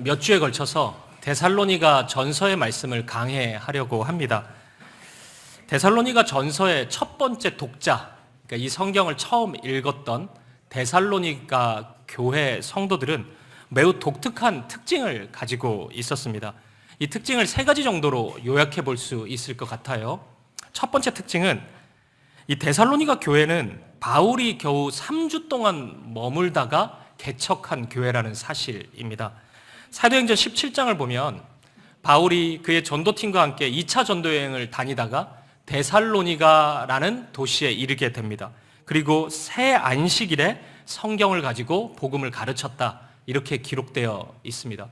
몇 주에 걸쳐서 데살로니가 전서의 말씀을 강해하려고 합니다. 데살로니가 전서의 첫 번째 독자, 그러니까 이 성경을 처음 읽었던 데살로니가 교회 성도들은 매우 독특한 특징을 가지고 있었습니다. 이 특징을 세 가지 정도로 요약해 볼 수 있을 것 같아요. 첫 번째 특징은 이 데살로니가 교회는 바울이 겨우 3주 동안 머물다가 개척한 교회라는 사실입니다. 사도행전 17장을 보면 바울이 그의 전도팀과 함께 2차 전도여행을 다니다가 데살로니가라는 도시에 이르게 됩니다. 그리고 새 안식일에 성경을 가지고 복음을 가르쳤다, 이렇게 기록되어 있습니다.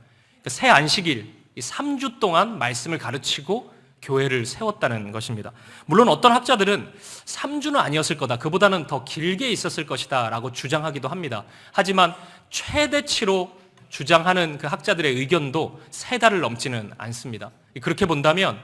새 안식일, 3주 동안 말씀을 가르치고 교회를 세웠다는 것입니다. 물론 어떤 학자들은 3주는 아니었을 거다, 그보다는 더 길게 있었을 것이다 라고 주장하기도 합니다. 하지만 최대치로 주장하는 그 학자들의 의견도 3달을 넘지는 않습니다. 그렇게 본다면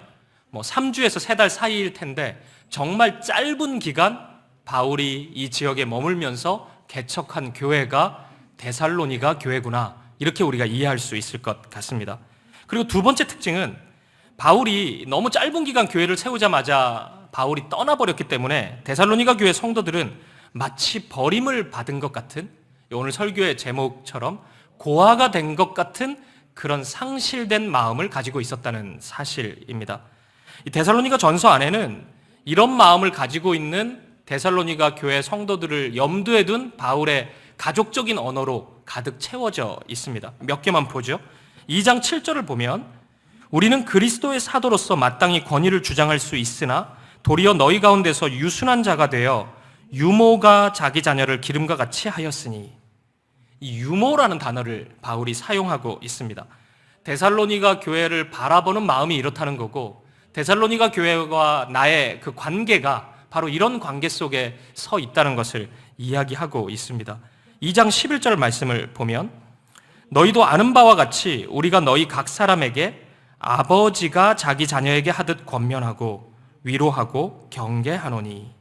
3주에서 3달 사이일 텐데 정말 짧은 기간 바울이 이 지역에 머물면서 개척한 교회가 데살로니가 교회구나, 이렇게 우리가 이해할 수 있을 것 같습니다. 그리고 두 번째 특징은 바울이 너무 짧은 기간 교회를 세우자마자 바울이 떠나버렸기 때문에 데살로니가 교회 성도들은 마치 버림을 받은 것 같은, 오늘 설교의 제목처럼 고아가 된 것 같은 그런 상실된 마음을 가지고 있었다는 사실입니다. 이 데살로니가 전서 안에는 이런 마음을 가지고 있는 데살로니가 교회 성도들을 염두에 둔 바울의 가족적인 언어로 가득 채워져 있습니다. 몇 개만 보죠. 2장 7절을 보면 우리는 그리스도의 사도로서 마땅히 권위를 주장할 수 있으나 도리어 너희 가운데서 유순한 자가 되어 유모가 자기 자녀를 기름과 같이 하였으니, 이 유모라는 단어를 바울이 사용하고 있습니다. 데살로니가 교회를 바라보는 마음이 이렇다는 거고, 데살로니가 교회와 나의 그 관계가 바로 이런 관계 속에 서 있다는 것을 이야기하고 있습니다. 2장 11절 말씀을 보면 너희도 아는 바와 같이 우리가 너희 각 사람에게 아버지가 자기 자녀에게 하듯 권면하고 위로하고 경계하노니,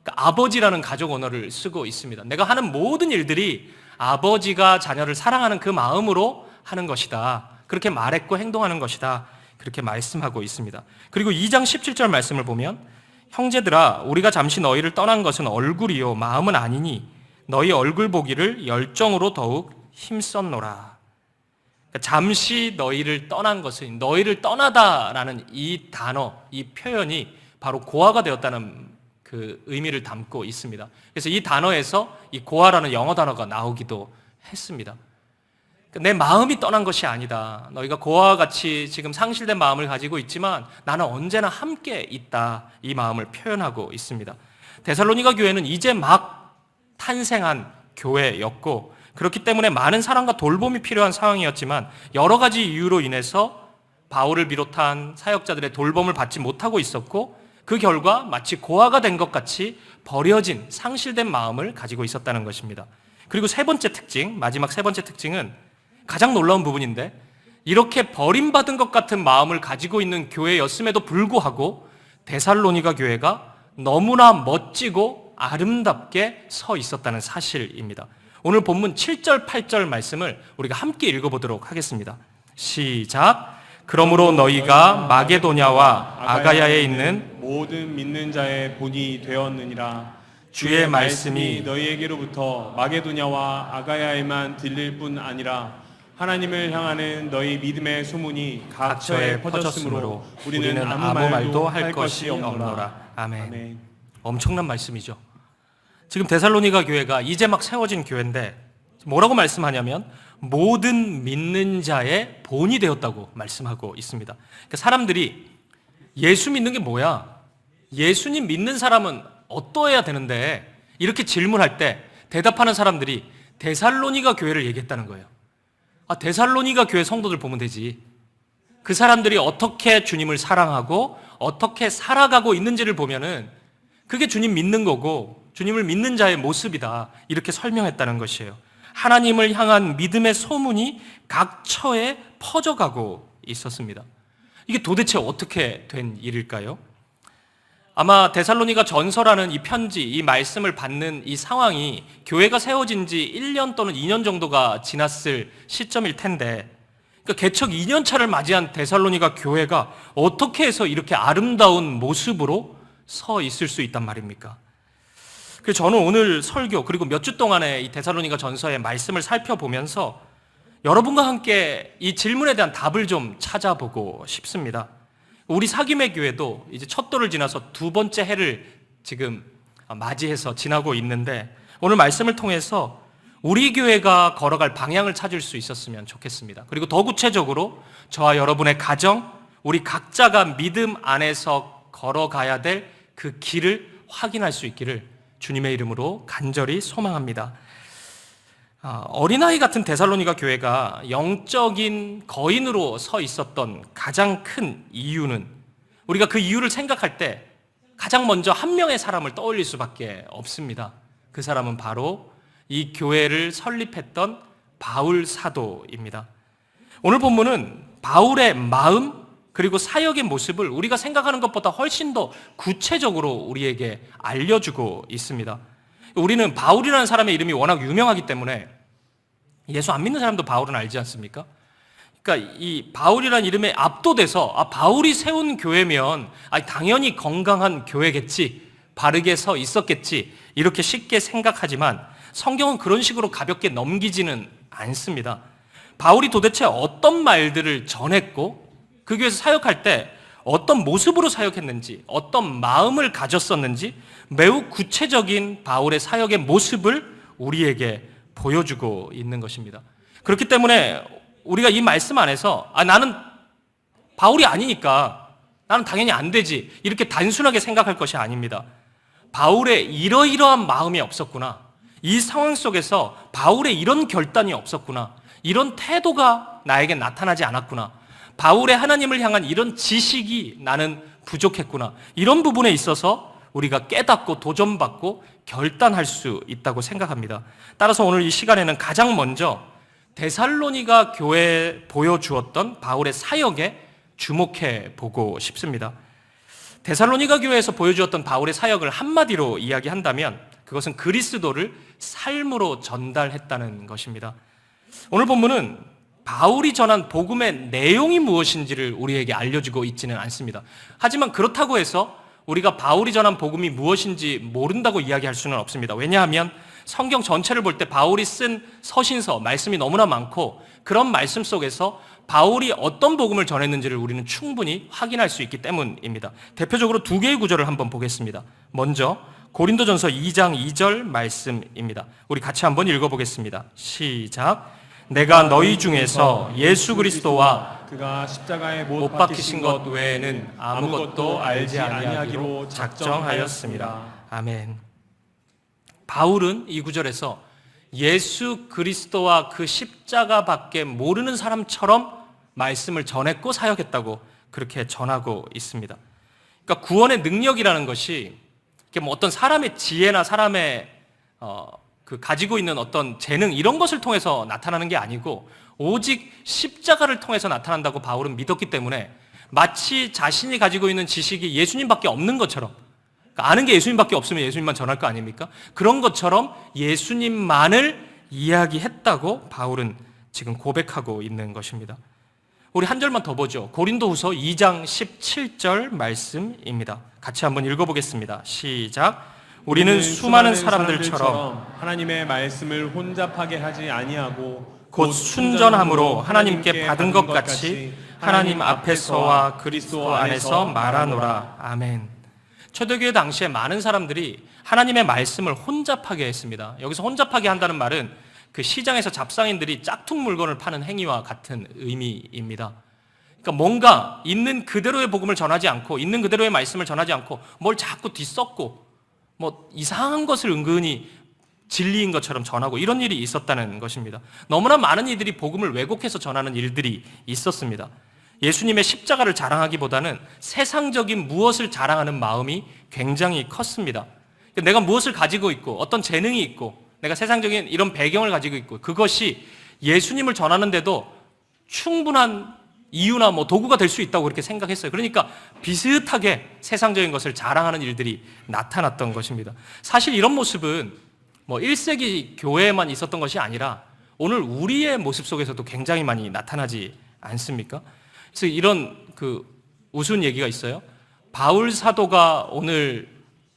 그러니까 아버지라는 가족 언어를 쓰고 있습니다. 내가 하는 모든 일들이 아버지가 자녀를 사랑하는 그 마음으로 하는 것이다, 그렇게 말했고 행동하는 것이다, 그렇게 말씀하고 있습니다. 그리고 2장 17절 말씀을 보면 형제들아 우리가 잠시 너희를 떠난 것은 얼굴이요 마음은 아니니 너희 얼굴 보기를 열정으로 더욱 힘썼노라. 그러니까 잠시 너희를 떠난 것은, 너희를 떠나다라는 이 단어, 이 표현이 바로 고아가 되었다는 그 의미를 담고 있습니다. 그래서 이 단어에서 이 고아라는 영어 단어가 나오기도 했습니다. 내 마음이 떠난 것이 아니다. 너희가 고아와 같이 지금 상실된 마음을 가지고 있지만 나는 언제나 함께 있다, 이 마음을 표현하고 있습니다. 데살로니가 교회는 이제 막 탄생한 교회였고, 그렇기 때문에 많은 사랑과 돌봄이 필요한 상황이었지만 여러 가지 이유로 인해서 바울을 비롯한 사역자들의 돌봄을 받지 못하고 있었고, 그 결과 마치 고아가 된 것 같이 버려진 상실된 마음을 가지고 있었다는 것입니다. 그리고 세 번째 특징, 마지막 세 번째 특징은 가장 놀라운 부분인데, 이렇게 버림받은 것 같은 마음을 가지고 있는 교회였음에도 불구하고 데살로니가 교회가 너무나 멋지고 아름답게 서 있었다는 사실입니다. 오늘 본문 7절, 8절 말씀을 우리가 함께 읽어보도록 하겠습니다. 시작. 그러므로 너희가 마게도냐와 아가야에 있는 모든 믿는 자의 본이 되었느니라. 주의 말씀이 너희에게로부터 마게도냐와 아가야에만 들릴 뿐 아니라 하나님을 향하는 너희 믿음의 소문이 각처에 퍼졌으므로 우리는 아무 말도 할 것이 없노라. 아멘. 아멘. 엄청난 말씀이죠. 지금 데살로니가 교회가 이제 막 세워진 교회인데 뭐라고 말씀하냐면 모든 믿는 자의 본이 되었다고 말씀하고 있습니다. 그러니까 사람들이 예수 믿는 게 뭐야? 예수님 믿는 사람은 어떠해야 되는데? 이렇게 질문할 때 대답하는 사람들이 데살로니가 교회를 얘기했다는 거예요. 아, 데살로니가 교회 성도들 보면 되지. 그 사람들이 어떻게 주님을 사랑하고 어떻게 살아가고 있는지를 보면은 그게 주님 믿는 거고 주님을 믿는 자의 모습이다, 이렇게 설명했다는 것이에요. 하나님을 향한 믿음의 소문이 각처에 퍼져가고 있었습니다. 이게 도대체 어떻게 된 일일까요? 아마 데살로니가 전서라는 이 편지, 이 말씀을 받는 이 상황이 교회가 세워진 지 1년 또는 2년 정도가 지났을 시점일 텐데, 그러니까 개척 2년차를 맞이한 데살로니가 교회가 어떻게 해서 이렇게 아름다운 모습으로 서 있을 수 있단 말입니까? 그래서 저는 오늘 설교 그리고 몇 주 동안의 이 데살로니가 전서의 말씀을 살펴보면서 여러분과 함께 이 질문에 대한 답을 좀 찾아보고 싶습니다. 우리 사김의 교회도 이제 첫 돌을 지나서 두 번째 해를 지금 맞이해서 지나고 있는데 오늘 말씀을 통해서 우리 교회가 걸어갈 방향을 찾을 수 있었으면 좋겠습니다. 그리고 더 구체적으로 저와 여러분의 가정, 우리 각자가 믿음 안에서 걸어가야 될 그 길을 확인할 수 있기를 주님의 이름으로 간절히 소망합니다. 어린아이 같은 데살로니가 교회가 영적인 거인으로 서 있었던 가장 큰 이유는 우리가 그 이유를 생각할 때 가장 먼저 한 명의 사람을 떠올릴 수밖에 없습니다. 그 사람은 바로 이 교회를 설립했던 바울 사도입니다. 오늘 본문은 바울의 마음 그리고 사역의 모습을 우리가 생각하는 것보다 훨씬 더 구체적으로 우리에게 알려주고 있습니다. 우리는 바울이라는 사람의 이름이 워낙 유명하기 때문에 예수 안 믿는 사람도 바울은 알지 않습니까? 그러니까 이 바울이라는 이름에 압도돼서 바울이 세운 교회면 당연히 건강한 교회겠지, 바르게 서 있었겠지 이렇게 쉽게 생각하지만 성경은 그런 식으로 가볍게 넘기지는 않습니다. 바울이 도대체 어떤 말들을 전했고 그 교회에서 사역할 때 어떤 모습으로 사역했는지 어떤 마음을 가졌었는지 매우 구체적인 바울의 사역의 모습을 우리에게 보여주고 있는 것입니다. 그렇기 때문에 우리가 이 말씀 안에서 나는 바울이 아니니까 나는 당연히 안 되지 이렇게 단순하게 생각할 것이 아닙니다. 바울의 이러이러한 마음이 없었구나, 이 상황 속에서 바울의 이런 결단이 없었구나, 이런 태도가 나에게 나타나지 않았구나, 바울의 하나님을 향한 이런 지식이 나는 부족했구나, 이런 부분에 있어서 우리가 깨닫고 도전받고 결단할 수 있다고 생각합니다. 따라서 오늘 이 시간에는 가장 먼저 데살로니가 교회에 보여주었던 바울의 사역에 주목해 보고 싶습니다. 데살로니가 교회에서 보여주었던 바울의 사역을 한마디로 이야기한다면 그것은 그리스도를 삶으로 전달했다는 것입니다. 오늘 본문은 바울이 전한 복음의 내용이 무엇인지를 우리에게 알려주고 있지는 않습니다. 하지만 그렇다고 해서 우리가 바울이 전한 복음이 무엇인지 모른다고 이야기할 수는 없습니다. 왜냐하면 성경 전체를 볼 때 바울이 쓴 서신서, 말씀이 너무나 많고 그런 말씀 속에서 바울이 어떤 복음을 전했는지를 우리는 충분히 확인할 수 있기 때문입니다. 대표적으로 두 개의 구절을 한번 보겠습니다. 먼저 고린도전서 2장 2절 말씀입니다. 우리 같이 한번 읽어보겠습니다. 시작. 내가 너희 중에서 예수 그리스도와 그가 십자가에 못 박히신 것 외에는 아무것도 알지 아니하기로 작정하였습니다. 아멘. 바울은 이 구절에서 예수 그리스도와 그 십자가밖에 모르는 사람처럼 말씀을 전했고 사역했다고 그렇게 전하고 있습니다. 그러니까 구원의 능력이라는 것이 뭐 어떤 사람의 지혜나 사람의 그 가지고 있는 어떤 재능 이런 것을 통해서 나타나는 게 아니고 오직 십자가를 통해서 나타난다고 바울은 믿었기 때문에 마치 자신이 가지고 있는 지식이 예수님밖에 없는 것처럼, 그러니까 아는 게 예수님밖에 없으면 예수님만 전할 거 아닙니까? 그런 것처럼 예수님만을 이야기했다고 바울은 지금 고백하고 있는 것입니다. 우리 한 절만 더 보죠. 고린도후서 2장 17절 말씀입니다. 같이 한번 읽어보겠습니다. 시작. 우리는 수많은 사람들처럼 하나님의 말씀을 혼잡하게 하지 아니하고 곧 순전함으로 하나님께 받은 것 같이 하나님 앞에서와 그리스도 안에서 말하노라. 아멘. 초대교회 당시에 많은 사람들이 하나님의 말씀을 혼잡하게 했습니다. 여기서 혼잡하게 한다는 말은 그 시장에서 잡상인들이 짝퉁 물건을 파는 행위와 같은 의미입니다. 그러니까 뭔가 있는 그대로의 복음을 전하지 않고 있는 그대로의 말씀을 전하지 않고 뭘 자꾸 뒤섞고 뭐 이상한 것을 은근히 진리인 것처럼 전하고 이런 일이 있었다는 것입니다. 너무나 많은 이들이 복음을 왜곡해서 전하는 일들이 있었습니다. 예수님의 십자가를 자랑하기보다는 세상적인 무엇을 자랑하는 마음이 굉장히 컸습니다. 내가 무엇을 가지고 있고 어떤 재능이 있고 내가 세상적인 이런 배경을 가지고 있고 그것이 예수님을 전하는데도 충분한 이유나 도구가 될 수 있다고 그렇게 생각했어요. 그러니까 비슷하게 세상적인 것을 자랑하는 일들이 나타났던 것입니다. 사실 이런 모습은 1세기 교회에만 있었던 것이 아니라 오늘 우리의 모습 속에서도 굉장히 많이 나타나지 않습니까? 그래서 이런 우스운 얘기가 있어요. 바울 사도가 오늘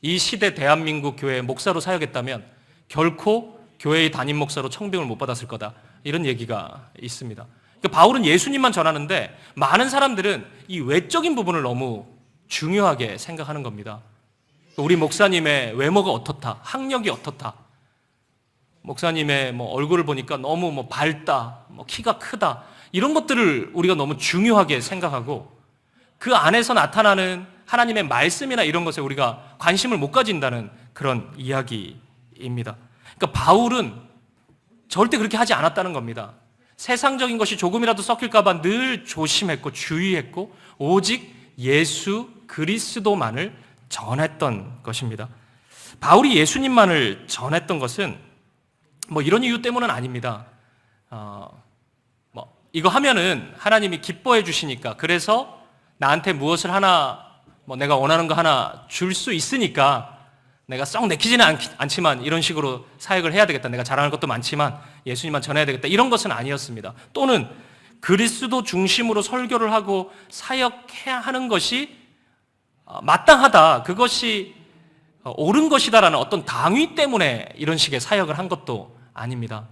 이 시대 대한민국 교회에 목사로 사역했다면 결코 교회의 담임 목사로 청빙을 못 받았을 거다. 이런 얘기가 있습니다. 그러니까 바울은 예수님만 전하는데 많은 사람들은 이 외적인 부분을 너무 중요하게 생각하는 겁니다. 우리 목사님의 외모가 어떻다, 학력이 어떻다, 목사님의 얼굴을 보니까 너무 밝다, 키가 크다, 이런 것들을 우리가 너무 중요하게 생각하고 그 안에서 나타나는 하나님의 말씀이나 이런 것에 우리가 관심을 못 가진다는 그런 이야기입니다. 그러니까 바울은 절대 그렇게 하지 않았다는 겁니다. 세상적인 것이 조금이라도 섞일까 봐 늘 조심했고 주의했고 오직 예수 그리스도만을 전했던 것입니다. 바울이 예수님만을 전했던 것은 이런 이유 때문은 아닙니다. 이거 하면은 하나님이 기뻐해 주시니까, 그래서 나한테 무엇을 하나 내가 원하는 거 하나 줄 수 있으니까 내가 썩 내키지는 않지만 이런 식으로 사역을 해야 되겠다, 내가 자랑할 것도 많지만 예수님만 전해야 되겠다, 이런 것은 아니었습니다. 또는 그리스도 중심으로 설교를 하고 사역해야 하는 것이 마땅하다, 그것이 옳은 것이다라는 어떤 당위 때문에 이런 식의 사역을 한 것도 아닙니다.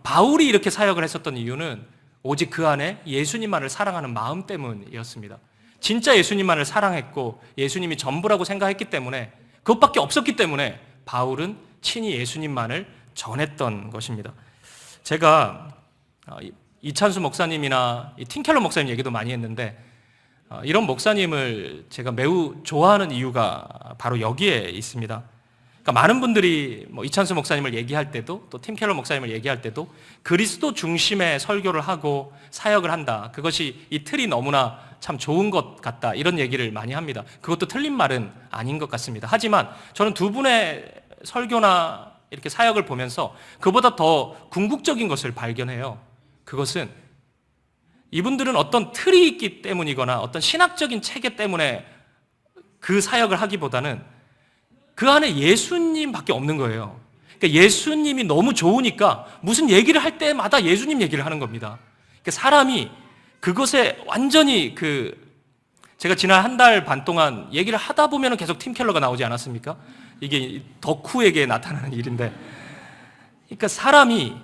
바울이 이렇게 사역을 했었던 이유는 오직 그 안에 예수님만을 사랑하는 마음 때문이었습니다. 진짜 예수님만을 사랑했고 예수님이 전부라고 생각했기 때문에, 그것밖에 없었기 때문에 바울은 친히 예수님만을 전했던 것입니다. 제가 이찬수 목사님이나 틴켈러 목사님 얘기도 많이 했는데 이런 목사님을 제가 매우 좋아하는 이유가 바로 여기에 있습니다. 그러니까 많은 분들이 이찬수 목사님을 얘기할 때도 또 팀켈러 목사님을 얘기할 때도 그리스도 중심의 설교를 하고 사역을 한다, 그것이 이 틀이 너무나 참 좋은 것 같다, 이런 얘기를 많이 합니다. 그것도 틀린 말은 아닌 것 같습니다. 하지만 저는 두 분의 설교나 이렇게 사역을 보면서 그보다 더 궁극적인 것을 발견해요. 그것은 이분들은 어떤 틀이 있기 때문이거나 어떤 신학적인 체계 때문에 그 사역을 하기보다는 그 안에 예수님밖에 없는 거예요. 그러니까 예수님이 너무 좋으니까 무슨 얘기를 할 때마다 예수님 얘기를 하는 겁니다. 그러니까 사람이 그것에 완전히 제가 지난 한 달 반 동안 얘기를 하다 보면 계속 팀 켈러가 나오지 않았습니까? 이게 덕후에게 나타나는 일인데, 그러니까 사람이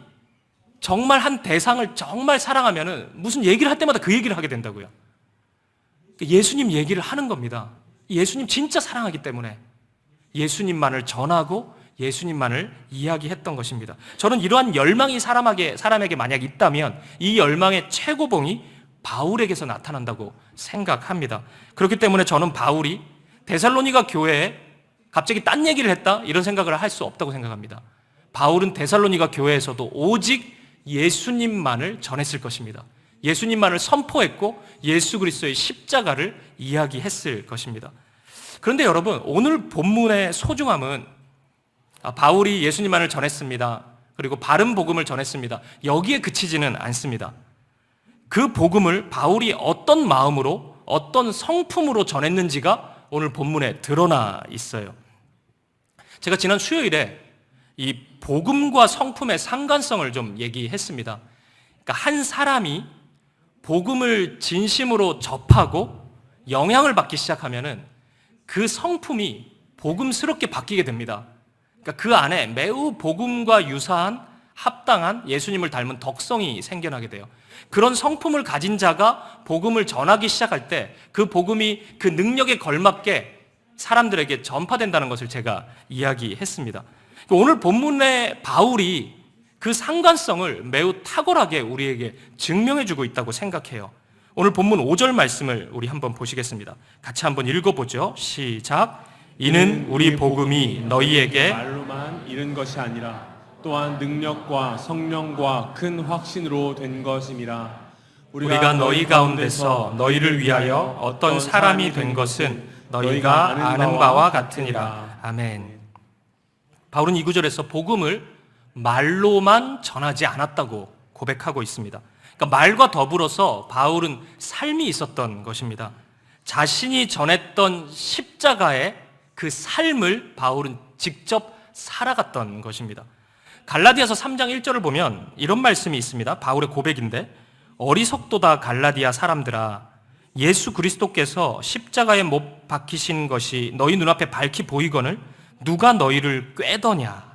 정말 한 대상을 정말 사랑하면은 무슨 얘기를 할 때마다 그 얘기를 하게 된다고요. 그러니까 예수님 얘기를 하는 겁니다. 예수님 진짜 사랑하기 때문에 예수님만을 전하고 예수님만을 이야기했던 것입니다. 저는 이러한 열망이 사람에게 만약 있다면 이 열망의 최고봉이 바울에게서 나타난다고 생각합니다. 그렇기 때문에 저는 바울이 데살로니가 교회에 갑자기 딴 얘기를 했다, 이런 생각을 할 수 없다고 생각합니다. 바울은 데살로니가 교회에서도 오직 예수님만을 전했을 것입니다. 예수님만을 선포했고 예수 그리스도의 십자가를 이야기했을 것입니다. 그런데 여러분, 오늘 본문의 소중함은 바울이 예수님만을 전했습니다, 그리고 바른 복음을 전했습니다, 여기에 그치지는 않습니다. 그 복음을 바울이 어떤 마음으로, 어떤 성품으로 전했는지가 오늘 본문에 드러나 있어요. 제가 지난 수요일에 이 복음과 성품의 상관성을 좀 얘기했습니다. 그러니까 한 사람이 복음을 진심으로 접하고 영향을 받기 시작하면은 그 성품이 복음스럽게 바뀌게 됩니다. 그러니까 그 안에 매우 복음과 유사한 합당한 예수님을 닮은 덕성이 생겨나게 돼요. 그런 성품을 가진 자가 복음을 전하기 시작할 때 그 복음이 그 능력에 걸맞게 사람들에게 전파된다는 것을 제가 이야기했습니다. 오늘 본문의 바울이 그 상관성을 매우 탁월하게 우리에게 증명해주고 있다고 생각해요. 오늘 본문 5절 말씀을 우리 한번 보시겠습니다. 같이 한번 읽어보죠. 시작. 이는 우리 복음이 너희에게 말로만 이른 것이 아니라 또한 능력과 성령과 큰 확신으로 된 것임이라. 우리가 너희 가운데서 너희를 위하여 어떤 사람이 된 것은 너희가 아는 바와 같으니라. 아멘. 바울은 이 구절에서 복음을 말로만 전하지 않았다고 고백하고 있습니다. 그러니까 말과 더불어서 바울은 삶이 있었던 것입니다. 자신이 전했던 십자가의 그 삶을 바울은 직접 살아갔던 것입니다. 갈라디아서 3장 1절을 보면 이런 말씀이 있습니다. 바울의 고백인데, 어리석도다 갈라디아 사람들아, 예수 그리스도께서 십자가에 못 박히신 것이 너희 눈앞에 밝히 보이거늘 누가 너희를 꾀더냐.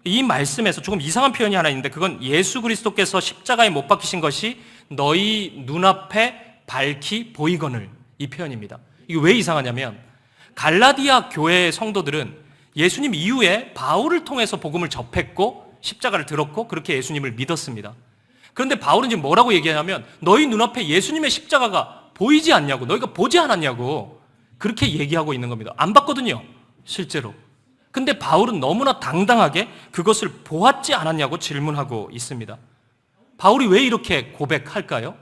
이 말씀에서 조금 이상한 표현이 하나 있는데, 그건 예수 그리스도께서 십자가에 못 박히신 것이 너희 눈앞에 밝히 보이거늘, 이 표현입니다. 이게 왜 이상하냐면, 갈라디아 교회의 성도들은 예수님 이후에 바울을 통해서 복음을 접했고 십자가를 들었고 그렇게 예수님을 믿었습니다. 그런데 바울은 지금 뭐라고 얘기하냐면, 너희 눈앞에 예수님의 십자가가 보이지 않냐고, 너희가 보지 않았냐고 그렇게 얘기하고 있는 겁니다. 안 봤거든요, 실제로. 근데 바울은 너무나 당당하게 그것을 보았지 않았냐고 질문하고 있습니다. 바울이 왜 이렇게 고백할까요?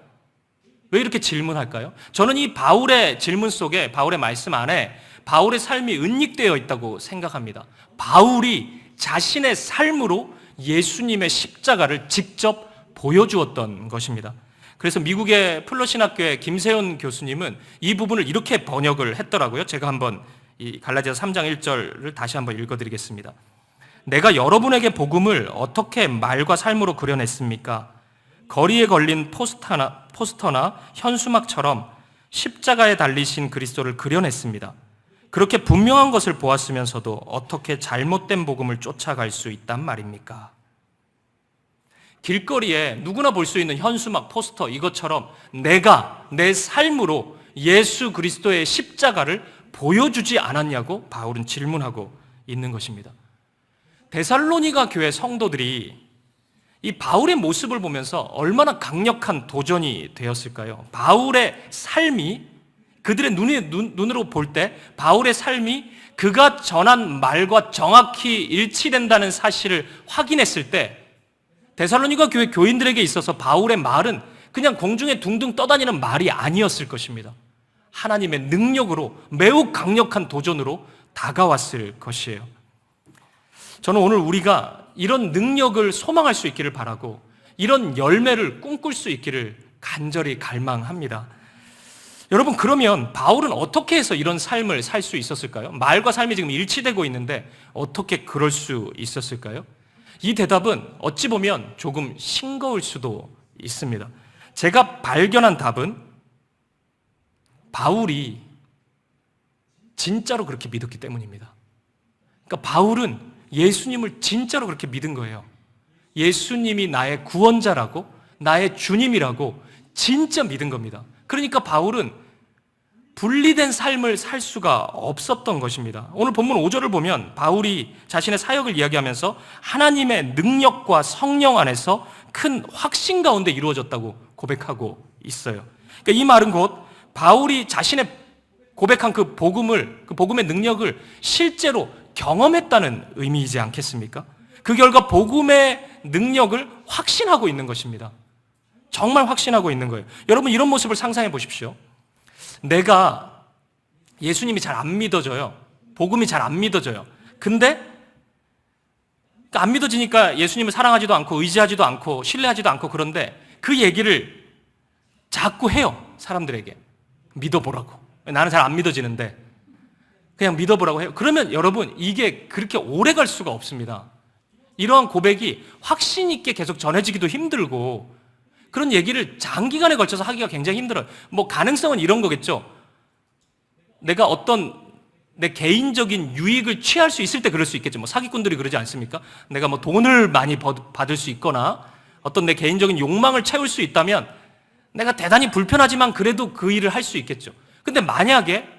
왜 이렇게 질문할까요? 저는 이 바울의 질문 속에, 바울의 말씀 안에 바울의 삶이 은닉되어 있다고 생각합니다. 바울이 자신의 삶으로 예수님의 십자가를 직접 보여주었던 것입니다. 그래서 미국의 플러신학교의 김세훈 교수님은 이 부분을 이렇게 번역을 했더라고요. 제가 한번 이 갈라디아서 3장 1절을 다시 한번 읽어드리겠습니다. 내가 여러분에게 복음을 어떻게 말과 삶으로 그려냈습니까? 거리에 걸린 포스터나 현수막처럼 십자가에 달리신 그리스도를 그려냈습니다. 그렇게 분명한 것을 보았으면서도 어떻게 잘못된 복음을 쫓아갈 수 있단 말입니까? 길거리에 누구나 볼 수 있는 현수막, 포스터, 이것처럼 내가 내 삶으로 예수 그리스도의 십자가를 보여주지 않았냐고 바울은 질문하고 있는 것입니다. 데살로니가 교회 성도들이 이 바울의 모습을 보면서 얼마나 강력한 도전이 되었을까요? 바울의 삶이, 그들의 눈으로 볼 때 바울의 삶이 그가 전한 말과 정확히 일치된다는 사실을 확인했을 때, 데살로니가 교회 교인들에게 있어서 바울의 말은 그냥 공중에 둥둥 떠다니는 말이 아니었을 것입니다. 하나님의 능력으로, 매우 강력한 도전으로 다가왔을 것이에요. 저는 오늘 우리가 이런 능력을 소망할 수 있기를 바라고, 이런 열매를 꿈꿀 수 있기를 간절히 갈망합니다. 여러분, 그러면 바울은 어떻게 해서 이런 삶을 살 수 있었을까요? 말과 삶이 지금 일치되고 있는데 어떻게 그럴 수 있었을까요? 이 대답은 어찌 보면 조금 싱거울 수도 있습니다. 제가 발견한 답은 바울이 진짜로 그렇게 믿었기 때문입니다. 그러니까 바울은 예수님을 진짜로 그렇게 믿은 거예요. 예수님이 나의 구원자라고, 나의 주님이라고 진짜 믿은 겁니다. 그러니까 바울은 분리된 삶을 살 수가 없었던 것입니다. 오늘 본문 5절을 보면 바울이 자신의 사역을 이야기하면서 하나님의 능력과 성령 안에서 큰 확신 가운데 이루어졌다고 고백하고 있어요. 그러니까 이 말은 곧 바울이 자신의 고백한 그 복음의 능력을 실제로 경험했다는 의미이지 않겠습니까? 그 결과 복음의 능력을 확신하고 있는 것입니다. 정말 확신하고 있는 거예요. 여러분, 이런 모습을 상상해 보십시오. 내가 예수님이 잘 안 믿어져요. 복음이 잘 안 믿어져요. 근데 안 믿어지니까 예수님을 사랑하지도 않고 의지하지도 않고 신뢰하지도 않고, 그런데 그 얘기를 자꾸 해요. 사람들에게 믿어보라고. 나는 잘 안 믿어지는데 그냥 믿어보라고 해요. 그러면 여러분, 이게 그렇게 오래 갈 수가 없습니다. 이러한 고백이 확신 있게 계속 전해지기도 힘들고, 그런 얘기를 장기간에 걸쳐서 하기가 굉장히 힘들어요. 뭐 가능성은 이런 거겠죠. 내가 어떤 내 개인적인 유익을 취할 수 있을 때 그럴 수 있겠죠. 뭐 사기꾼들이 그러지 않습니까? 내가 뭐 돈을 많이 받을 수 있거나 어떤 내 개인적인 욕망을 채울 수 있다면 내가 대단히 불편하지만 그래도 그 일을 할 수 있겠죠. 근데 만약에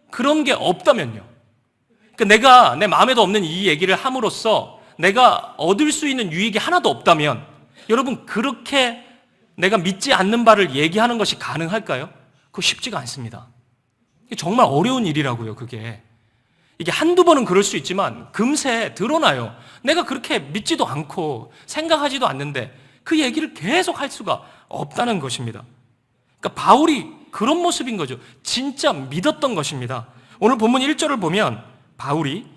그런 게 없다면요. 그러니까 내가 내 마음에도 없는 이 얘기를 함으로써 내가 얻을 수 있는 유익이 하나도 없다면, 여러분, 그렇게 내가 믿지 않는 바를 얘기하는 것이 가능할까요? 그거 쉽지가 않습니다. 정말 어려운 일이라고요, 그게. 이게 한두 번은 그럴 수 있지만 금세 드러나요. 내가 그렇게 믿지도 않고 생각하지도 않는데 그 얘기를 계속 할 수가 없다는 것입니다. 그러니까 바울이 그런 모습인 거죠. 진짜 믿었던 것입니다. 오늘 본문 1절을 보면 바울이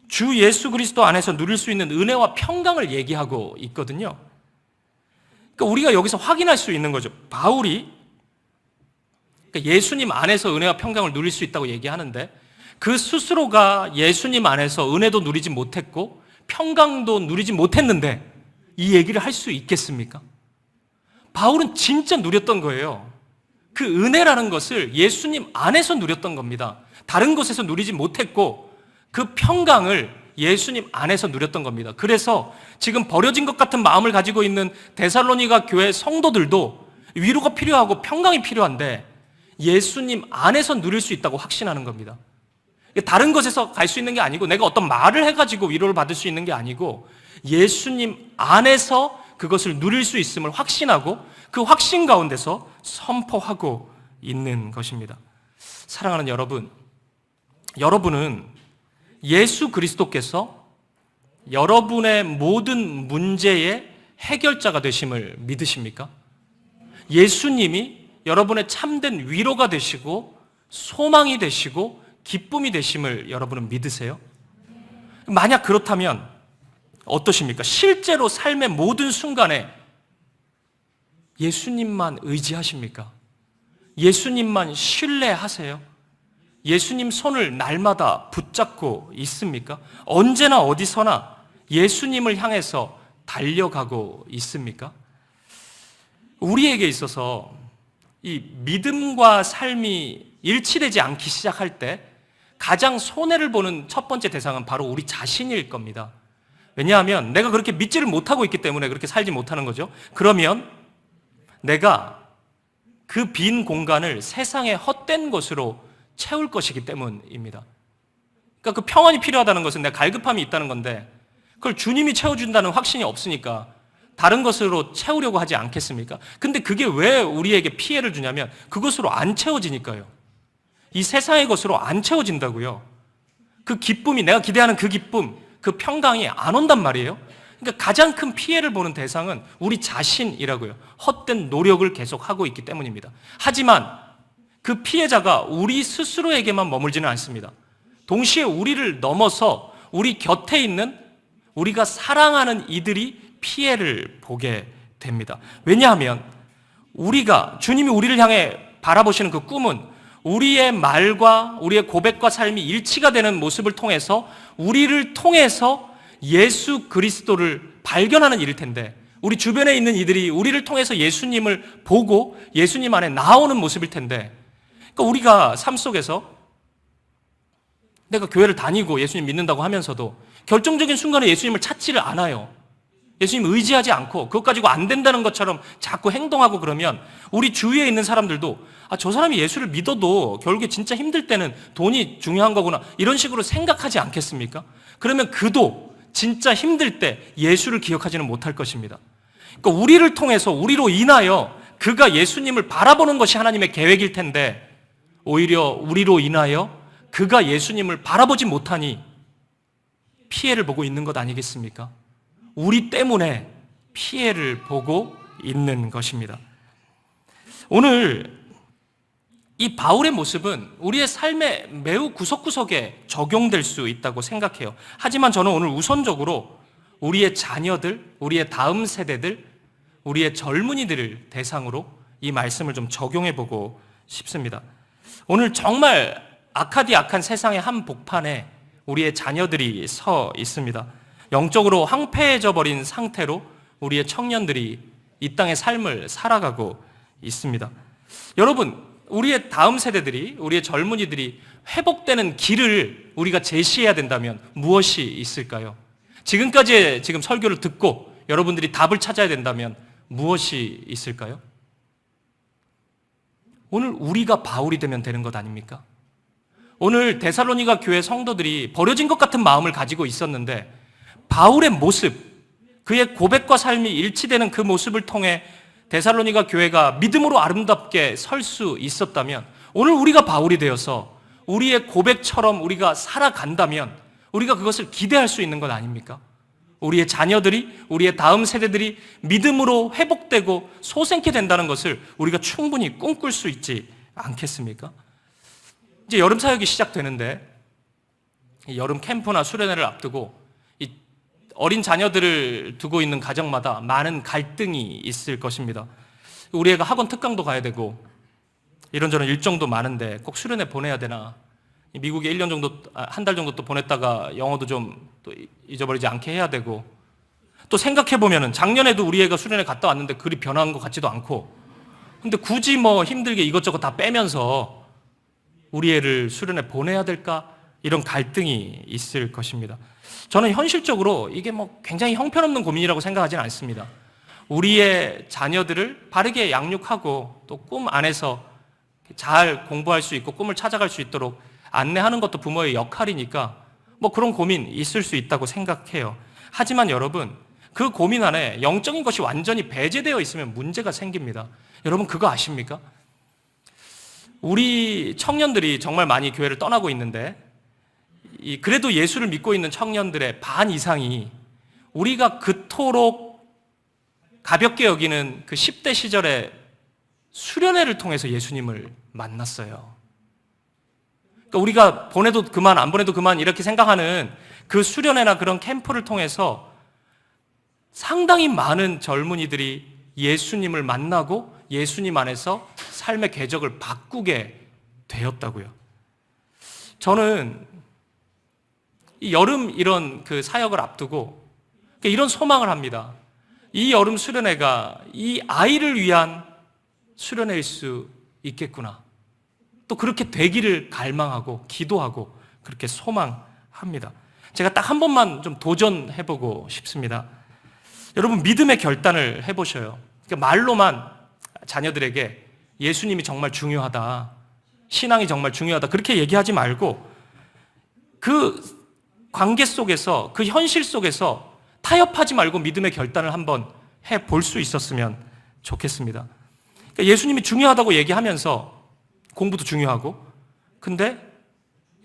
주 예수 그리스도 안에서 누릴 수 있는 은혜와 평강을 얘기하고 있거든요. 그러니까 우리가 여기서 확인할 수 있는 거죠. 바울이 그러니까 예수님 안에서 은혜와 평강을 누릴 수 있다고 얘기하는데, 그 스스로가 예수님 안에서 은혜도 누리지 못했고 평강도 누리지 못했는데 이 얘기를 할 수 있겠습니까? 바울은 진짜 누렸던 거예요. 그 은혜라는 것을 예수님 안에서 누렸던 겁니다. 다른 곳에서 누리지 못했고 그 평강을 예수님 안에서 누렸던 겁니다. 그래서 지금 버려진 것 같은 마음을 가지고 있는 데살로니가 교회 성도들도 위로가 필요하고 평강이 필요한데 예수님 안에서 누릴 수 있다고 확신하는 겁니다. 다른 것에서 갈 수 있는 게 아니고 내가 어떤 말을 해가지고 위로를 받을 수 있는 게 아니고 예수님 안에서 그것을 누릴 수 있음을 확신하고 그 확신 가운데서 선포하고 있는 것입니다. 사랑하는 여러분, 여러분은 예수 그리스도께서 여러분의 모든 문제의 해결자가 되심을 믿으십니까? 예수님이 여러분의 참된 위로가 되시고 소망이 되시고 기쁨이 되심을 여러분은 믿으세요? 만약 그렇다면 어떠십니까? 실제로 삶의 모든 순간에 예수님만 의지하십니까? 예수님만 신뢰하세요? 예수님 손을 날마다 붙잡고 있습니까? 언제나 어디서나 예수님을 향해서 달려가고 있습니까? 우리에게 있어서 이 믿음과 삶이 일치되지 않기 시작할 때 가장 손해를 보는 첫 번째 대상은 바로 우리 자신일 겁니다. 왜냐하면 내가 그렇게 믿지를 못하고 있기 때문에 그렇게 살지 못하는 거죠. 그러면 내가 그 빈 공간을 세상의 헛된 것으로 채울 것이기 때문입니다. 그러니까 그 평안이 필요하다는 것은 내가 갈급함이 있다는 건데 그걸 주님이 채워준다는 확신이 없으니까 다른 것으로 채우려고 하지 않겠습니까? 근데 그게 왜 우리에게 피해를 주냐면 그것으로 안 채워지니까요. 이 세상의 것으로 안 채워진다고요. 그 기쁨이, 내가 기대하는 그 기쁨, 그 평강이 안 온단 말이에요. 그러니까 가장 큰 피해를 보는 대상은 우리 자신이라고요. 헛된 노력을 계속하고 있기 때문입니다. 하지만 그 피해자가 우리 스스로에게만 머물지는 않습니다. 동시에 우리를 넘어서 우리 곁에 있는 우리가 사랑하는 이들이 피해를 보게 됩니다. 왜냐하면 주님이 우리를 향해 바라보시는 그 꿈은 우리의 말과 우리의 고백과 삶이 일치가 되는 모습을 통해서 우리를 통해서 예수 그리스도를 발견하는 일일 텐데 우리 주변에 있는 이들이 우리를 통해서 예수님을 보고 예수님 안에 나오는 모습일 텐데 그러니까 우리가 삶 속에서 내가 교회를 다니고 예수님 믿는다고 하면서도 결정적인 순간에 예수님을 찾지를 않아요. 예수님 의지하지 않고 그것 가지고 안 된다는 것처럼 자꾸 행동하고 그러면 우리 주위에 있는 사람들도 저 사람이 예수를 믿어도 결국에 진짜 힘들 때는 돈이 중요한 거구나 이런 식으로 생각하지 않겠습니까? 그러면 그도 진짜 힘들 때 예수를 기억하지는 못할 것입니다. 그러니까 우리를 통해서 우리로 인하여 그가 예수님을 바라보는 것이 하나님의 계획일 텐데 오히려 우리로 인하여 그가 예수님을 바라보지 못하니 피해를 보고 있는 것 아니겠습니까? 우리 때문에 피해를 보고 있는 것입니다. 오늘 이 바울의 모습은 우리의 삶의 매우 구석구석에 적용될 수 있다고 생각해요. 하지만 저는 오늘 우선적으로 우리의 자녀들, 우리의 다음 세대들, 우리의 젊은이들을 대상으로 이 말씀을 좀 적용해 보고 싶습니다. 오늘 정말 악하디 악한 세상의 한복판에 우리의 자녀들이 서 있습니다. 영적으로 황폐해져 버린 상태로 우리의 청년들이 이 땅의 삶을 살아가고 있습니다. 여러분, 우리의 다음 세대들이, 우리의 젊은이들이 회복되는 길을 우리가 제시해야 된다면 무엇이 있을까요? 지금까지의 지금 설교를 듣고 여러분들이 답을 찾아야 된다면 무엇이 있을까요? 오늘 우리가 바울이 되면 되는 것 아닙니까? 오늘 데살로니가 교회 성도들이 버려진 것 같은 마음을 가지고 있었는데 바울의 모습, 그의 고백과 삶이 일치되는 그 모습을 통해 데살로니가 교회가 믿음으로 아름답게 설 수 있었다면 오늘 우리가 바울이 되어서 우리의 고백처럼 우리가 살아간다면 우리가 그것을 기대할 수 있는 것 아닙니까? 우리의 자녀들이, 우리의 다음 세대들이 믿음으로 회복되고 소생케 된다는 것을 우리가 충분히 꿈꿀 수 있지 않겠습니까? 이제 여름 사역이 시작되는데 여름 캠프나 수련회를 앞두고 어린 자녀들을 두고 있는 가정마다 많은 갈등이 있을 것입니다. 우리 애가 학원 특강도 가야 되고 이런저런 일정도 많은데 꼭 수련회 보내야 되나? 미국에 1년 정도, 한 달 정도 또 보냈다가 영어도 좀 또 잊어버리지 않게 해야 되고 또 생각해보면은 작년에도 우리 애가 수련회 갔다 왔는데 그리 변한 것 같지도 않고, 근데 굳이 뭐 힘들게 이것저것 다 빼면서 우리 애를 수련회 보내야 될까? 이런 갈등이 있을 것입니다. 저는 현실적으로 이게 뭐 굉장히 형편없는 고민이라고 생각하지는 않습니다. 우리의 자녀들을 바르게 양육하고 또 꿈 안에서 잘 공부할 수 있고 꿈을 찾아갈 수 있도록 안내하는 것도 부모의 역할이니까 뭐 그런 고민 있을 수 있다고 생각해요. 하지만 여러분, 그 고민 안에 영적인 것이 완전히 배제되어 있으면 문제가 생깁니다. 여러분 그거 아십니까? 우리 청년들이 정말 많이 교회를 떠나고 있는데 그래도 예수를 믿고 있는 청년들의 반 이상이 우리가 그토록 가볍게 여기는 그 10대 시절의 수련회를 통해서 예수님을 만났어요. 그러니까 우리가 보내도 그만 안 보내도 그만 이렇게 생각하는 그 수련회나 그런 캠프를 통해서 상당히 많은 젊은이들이 예수님을 만나고 예수님 안에서 삶의 궤적을 바꾸게 되었다고요. 저는 이 여름 이런 그 사역을 앞두고 이런 소망을 합니다. 이 여름 수련회가 이 아이를 위한 수련회일 수 있겠구나. 또 그렇게 되기를 갈망하고 기도하고 그렇게 소망합니다. 제가 딱 한 번만 좀 도전해보고 싶습니다. 여러분 믿음의 결단을 해보셔요. 그러니까 말로만 자녀들에게 예수님이 정말 중요하다, 신앙이 정말 중요하다 그렇게 얘기하지 말고 그 관계 속에서 그 현실 속에서 타협하지 말고 믿음의 결단을 한번 해볼 수 있었으면 좋겠습니다. 그러니까 예수님이 중요하다고 얘기하면서 공부도 중요하고 근데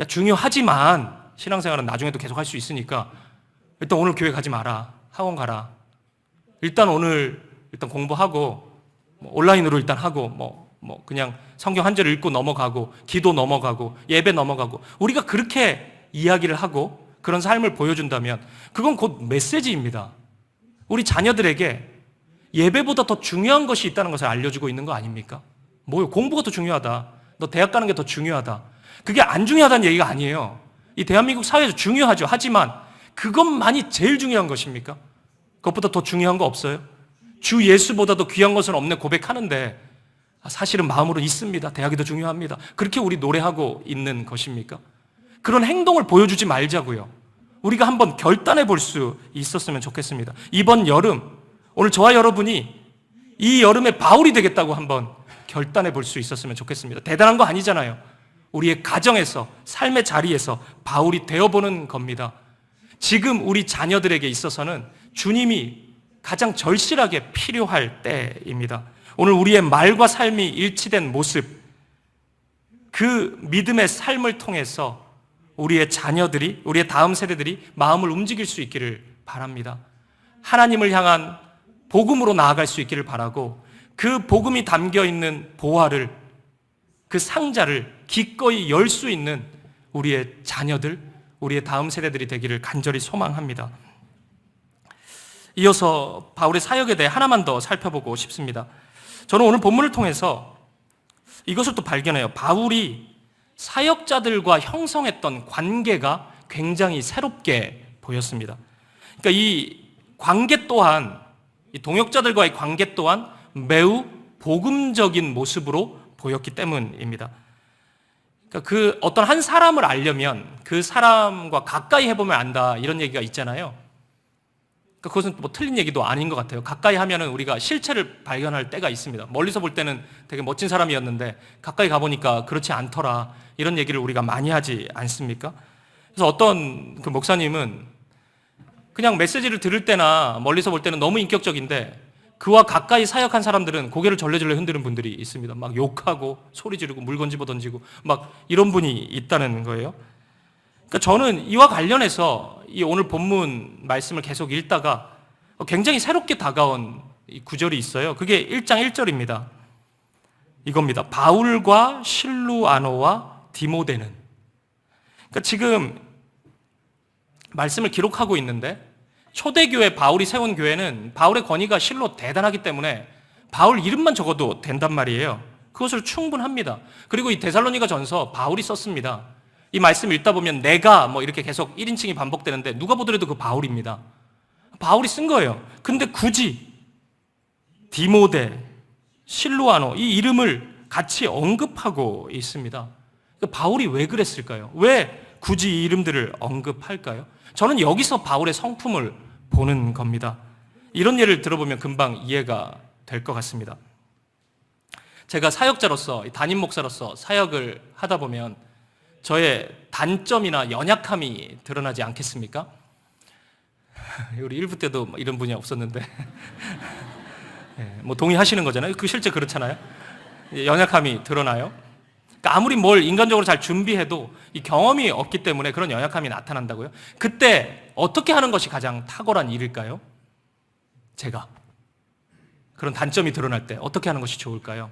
중요하지만 신앙생활은 나중에도 계속 할 수 있으니까 일단 오늘 교회 가지 마라, 학원 가라, 일단 오늘 공부하고 온라인으로 일단 하고 뭐 그냥 성경 한 절 읽고 넘어가고 기도 넘어가고 예배 넘어가고 우리가 그렇게 이야기를 하고 그런 삶을 보여준다면 그건 곧 메시지입니다. 우리 자녀들에게 예배보다 더 중요한 것이 있다는 것을 알려주고 있는 거 아닙니까? 뭐요? 공부가 더 중요하다. 너 대학 가는 게 더 중요하다. 그게 안 중요하다는 얘기가 아니에요. 이 대한민국 사회에서 중요하죠. 하지만 그것만이 제일 중요한 것입니까? 그것보다 더 중요한 거 없어요? 주 예수보다도 귀한 것은 없네 고백하는데 사실은 마음으로 있습니다. 대학이 더 중요합니다. 그렇게 우리 노래하고 있는 것입니까? 그런 행동을 보여주지 말자고요. 우리가 한번 결단해 볼 수 있었으면 좋겠습니다. 이번 여름, 오늘 저와 여러분이 이 여름에 바울이 되겠다고 한번 결단해 볼 수 있었으면 좋겠습니다. 대단한 거 아니잖아요. 우리의 가정에서, 삶의 자리에서 바울이 되어보는 겁니다. 지금 우리 자녀들에게 있어서는 주님이 가장 절실하게 필요할 때입니다. 오늘 우리의 말과 삶이 일치된 모습, 그 믿음의 삶을 통해서 우리의 자녀들이, 우리의 다음 세대들이 마음을 움직일 수 있기를 바랍니다. 하나님을 향한 복음으로 나아갈 수 있기를 바라고 그 복음이 담겨있는 보화를, 그 상자를 기꺼이 열 수 있는 우리의 자녀들, 우리의 다음 세대들이 되기를 간절히 소망합니다. 이어서 바울의 사역에 대해 하나만 더 살펴보고 싶습니다. 저는 오늘 본문을 통해서 이것을 또 발견해요. 바울이 사역자들과 형성했던 관계가 굉장히 새롭게 보였습니다. 그러니까 이 관계 또한, 이 동역자들과의 관계 또한 매우 복음적인 모습으로 보였기 때문입니다. 그러니까 그 어떤 한 사람을 알려면 그 사람과 가까이 해보면 안다, 이런 얘기가 있잖아요. 그러니까 그것은 뭐 틀린 얘기도 아닌 것 같아요. 가까이 하면은 우리가 실체를 발견할 때가 있습니다. 멀리서 볼 때는 되게 멋진 사람이었는데 가까이 가보니까 그렇지 않더라, 이런 얘기를 우리가 많이 하지 않습니까? 그래서 어떤 그 목사님은 그냥 메시지를 들을 때나 멀리서 볼 때는 너무 인격적인데 그와 가까이 사역한 사람들은 고개를 절레절레 흔드는 분들이 있습니다. 막 욕하고 소리 지르고 물건 집어 던지고 막 이런 분이 있다는 거예요. 그러니까 저는 이와 관련해서 이 오늘 본문 말씀을 계속 읽다가 굉장히 새롭게 다가온 이 구절이 있어요. 그게 1장 1절입니다. 이겁니다. 바울과 실루아노와 디모데는. 그러니까 지금 말씀을 기록하고 있는데 초대교회 바울이 세운 교회는 바울의 권위가 실로 대단하기 때문에 바울 이름만 적어도 된단 말이에요. 그것을 충분합니다. 그리고 이 데살로니가 전서 바울이 썼습니다. 이 말씀 읽다 보면 내가 뭐 이렇게 계속 1인칭이 반복되는데 누가 보더라도 그 바울입니다. 바울이 쓴 거예요. 근데 굳이 디모데, 실루아노 이 이름을 같이 언급하고 있습니다. 바울이 왜 그랬을까요? 왜 굳이 이 이름들을 언급할까요? 저는 여기서 바울의 성품을 보는 겁니다. 이런 예를 들어보면 금방 이해가 될 것 같습니다. 제가 사역자로서, 담임 목사로서 사역을 하다 보면 저의 단점이나 연약함이 드러나지 않겠습니까? 우리 1부 때도 이런 분이 없었는데 뭐 동의하시는 거잖아요. 그 실제 그렇잖아요. 연약함이 드러나요. 그러니까 아무리 뭘 인간적으로 잘 준비해도 이 경험이 없기 때문에 그런 연약함이 나타난다고요. 그때 어떻게 하는 것이 가장 탁월한 일일까요? 제가 그런 단점이 드러날 때 어떻게 하는 것이 좋을까요?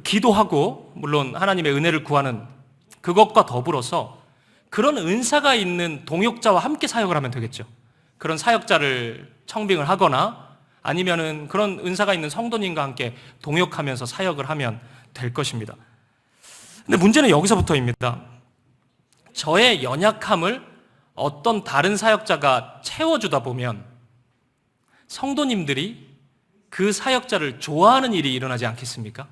기도하고 물론 하나님의 은혜를 구하는 그것과 더불어서 그런 은사가 있는 동역자와 함께 사역을 하면 되겠죠. 그런 사역자를 청빙을 하거나 아니면은 그런 은사가 있는 성도님과 함께 동역하면서 사역을 하면 될 것입니다. 근데 문제는 여기서부터입니다. 저의 연약함을 어떤 다른 사역자가 채워주다 보면 성도님들이 그 사역자를 좋아하는 일이 일어나지 않겠습니까?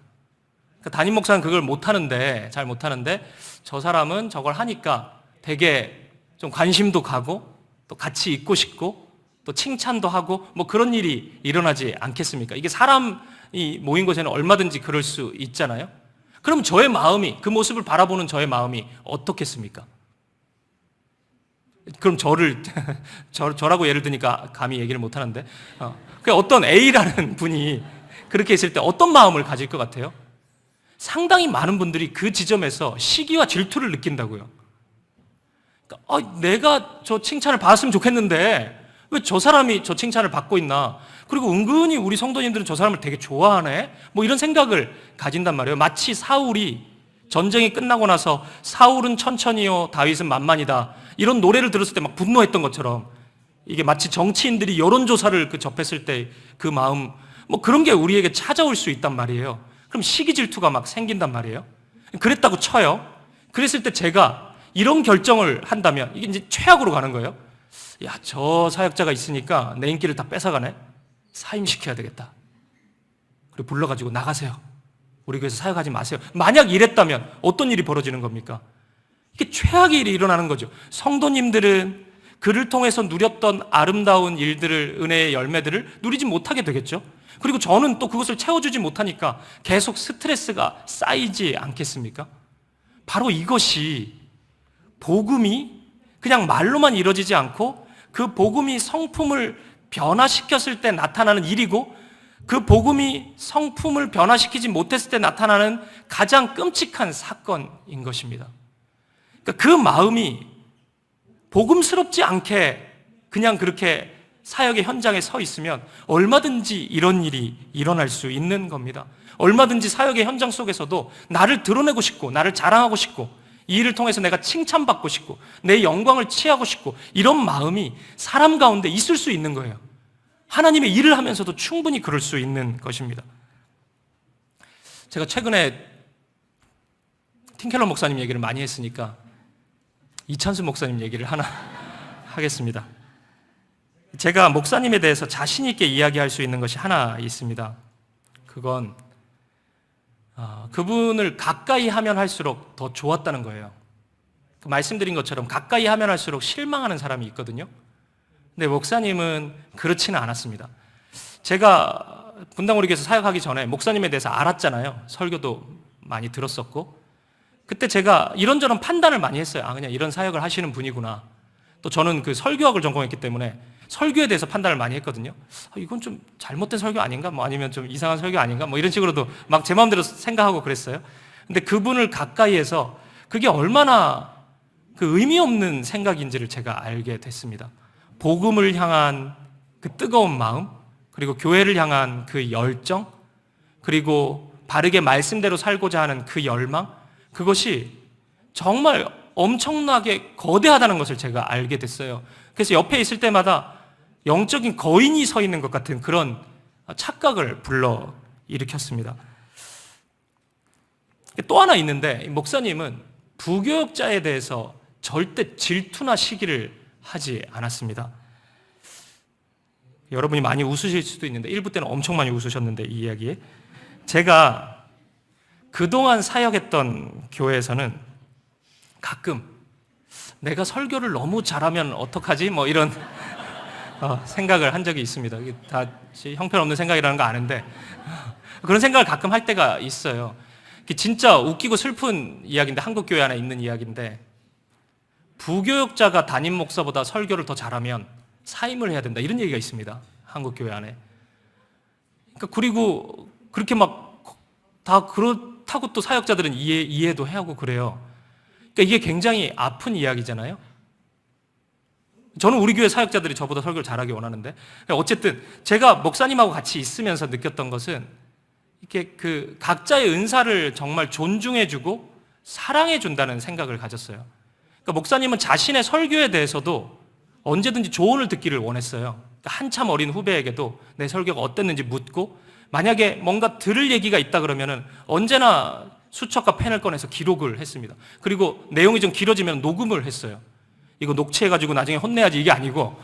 그러니까 담임 목사는 그걸 못하는데, 잘 못하는데 저 사람은 저걸 하니까 되게 좀 관심도 가고 또 같이 있고 싶고 또 칭찬도 하고 뭐 그런 일이 일어나지 않겠습니까? 이게 사람이 모인 곳에는 얼마든지 그럴 수 있잖아요. 그럼 저의 마음이, 그 모습을 바라보는 저의 마음이 어떻겠습니까? 그럼 저라고 예를 드니까 감히 얘기를 못 하는데, 어떤 A라는 분이 그렇게 있을 때 어떤 마음을 가질 것 같아요? 상당히 많은 분들이 그 지점에서 시기와 질투를 느낀다고요. 그러니까, 내가 저 칭찬을 받았으면 좋겠는데 왜 저 사람이 저 칭찬을 받고 있나? 그리고 은근히 우리 성도님들은 저 사람을 되게 좋아하네? 뭐 이런 생각을 가진단 말이에요. 마치 사울이 전쟁이 끝나고 나서 사울은 천천히요, 다윗은 만만이다. 이런 노래를 들었을 때 막 분노했던 것처럼 이게 마치 정치인들이 여론조사를 접했을 때 그 마음, 뭐 그런 게 우리에게 찾아올 수 있단 말이에요. 그럼 시기 질투가 막 생긴단 말이에요. 그랬다고 쳐요. 그랬을 때 제가 이런 결정을 한다면 이게 이제 최악으로 가는 거예요. 야, 저 사역자가 있으니까 내 인기를 다 뺏어가네. 사임시켜야 되겠다. 그리고 불러가지고 나가세요. 우리 교회에서 사역하지 마세요. 만약 이랬다면 어떤 일이 벌어지는 겁니까? 이게 최악의 일이 일어나는 거죠. 성도님들은 그를 통해서 누렸던 아름다운 일들을, 은혜의 열매들을 누리지 못하게 되겠죠. 그리고 저는 또 그것을 채워주지 못하니까 계속 스트레스가 쌓이지 않겠습니까? 바로 이것이 복음이 그냥 말로만 이루어지지 않고 그 복음이 성품을 변화시켰을 때 나타나는 일이고 그 복음이 성품을 변화시키지 못했을 때 나타나는 가장 끔찍한 사건인 것입니다. 그러니까 그 마음이 복음스럽지 않게 그냥 그렇게 사역의 현장에 서 있으면 얼마든지 이런 일이 일어날 수 있는 겁니다. 얼마든지 사역의 현장 속에서도 나를 드러내고 싶고 나를 자랑하고 싶고 이 일을 통해서 내가 칭찬받고 싶고 내 영광을 취하고 싶고 이런 마음이 사람 가운데 있을 수 있는 거예요. 하나님의 일을 하면서도 충분히 그럴 수 있는 것입니다. 제가 최근에 틴켈러 목사님 얘기를 많이 했으니까 이찬수 목사님 얘기를 하나 하겠습니다. 제가 목사님에 대해서 자신 있게 이야기할 수 있는 것이 하나 있습니다. 그건 그분을 가까이 하면 할수록 더 좋았다는 거예요. 말씀드린 것처럼 가까이 하면 할수록 실망하는 사람이 있거든요. 근데 목사님은 그렇지는 않았습니다. 제가 분당우리교회에서 사역하기 전에 목사님에 대해서 알았잖아요. 설교도 많이 들었었고 그때 제가 이런저런 판단을 많이 했어요. 그냥 이런 사역을 하시는 분이구나. 또 저는 그 설교학을 전공했기 때문에 설교에 대해서 판단을 많이 했거든요. 이건 좀 잘못된 설교 아닌가? 뭐 아니면 좀 이상한 설교 아닌가? 뭐 이런 식으로도 막 제 마음대로 생각하고 그랬어요. 근데 그분을 가까이에서 그게 얼마나 그 의미 없는 생각인지를 제가 알게 됐습니다. 복음을 향한 그 뜨거운 마음, 그리고 교회를 향한 그 열정, 그리고 바르게 말씀대로 살고자 하는 그 열망, 그것이 정말 엄청나게 거대하다는 것을 제가 알게 됐어요. 그래서 옆에 있을 때마다 영적인 거인이 서 있는 것 같은 그런 착각을 불러일으켰습니다. 또 하나 있는데 목사님은 부교역자에 대해서 절대 질투나 시기를 하지 않았습니다. 여러분이 많이 웃으실 수도 있는데 일부 때는 엄청 많이 웃으셨는데 이 이야기에 제가 그동안 사역했던 교회에서는 가끔 내가 설교를 너무 잘하면 어떡하지? 뭐 이런 생각을 한 적이 있습니다. 이게 다 형편없는 생각이라는 거 아는데 그런 생각을 가끔 할 때가 있어요. 진짜 웃기고 슬픈 이야기인데 한국 교회 안에 있는 이야기인데 부교육자가 담임 목사보다 설교를 더 잘하면 사임을 해야 된다 이런 얘기가 있습니다. 한국 교회 안에. 그리고 그렇게 막 다 그렇다고 또 사역자들은 이해도 해야 하고 그래요. 이게 굉장히 아픈 이야기잖아요. 저는 우리 교회 사역자들이 저보다 설교를 잘하기 원하는데 어쨌든 제가 목사님하고 같이 있으면서 느꼈던 것은 이렇게 그 각자의 은사를 정말 존중해주고 사랑해준다는 생각을 가졌어요. 목사님은 자신의 설교에 대해서도 언제든지 조언을 듣기를 원했어요. 한참 어린 후배에게도 내 설교가 어땠는지 묻고 만약에 뭔가 들을 얘기가 있다 그러면은 언제나 수첩과 펜을 꺼내서 기록을 했습니다. 그리고 내용이 좀 길어지면 녹음을 했어요. 이거 녹취해가지고 나중에 혼내야지 이게 아니고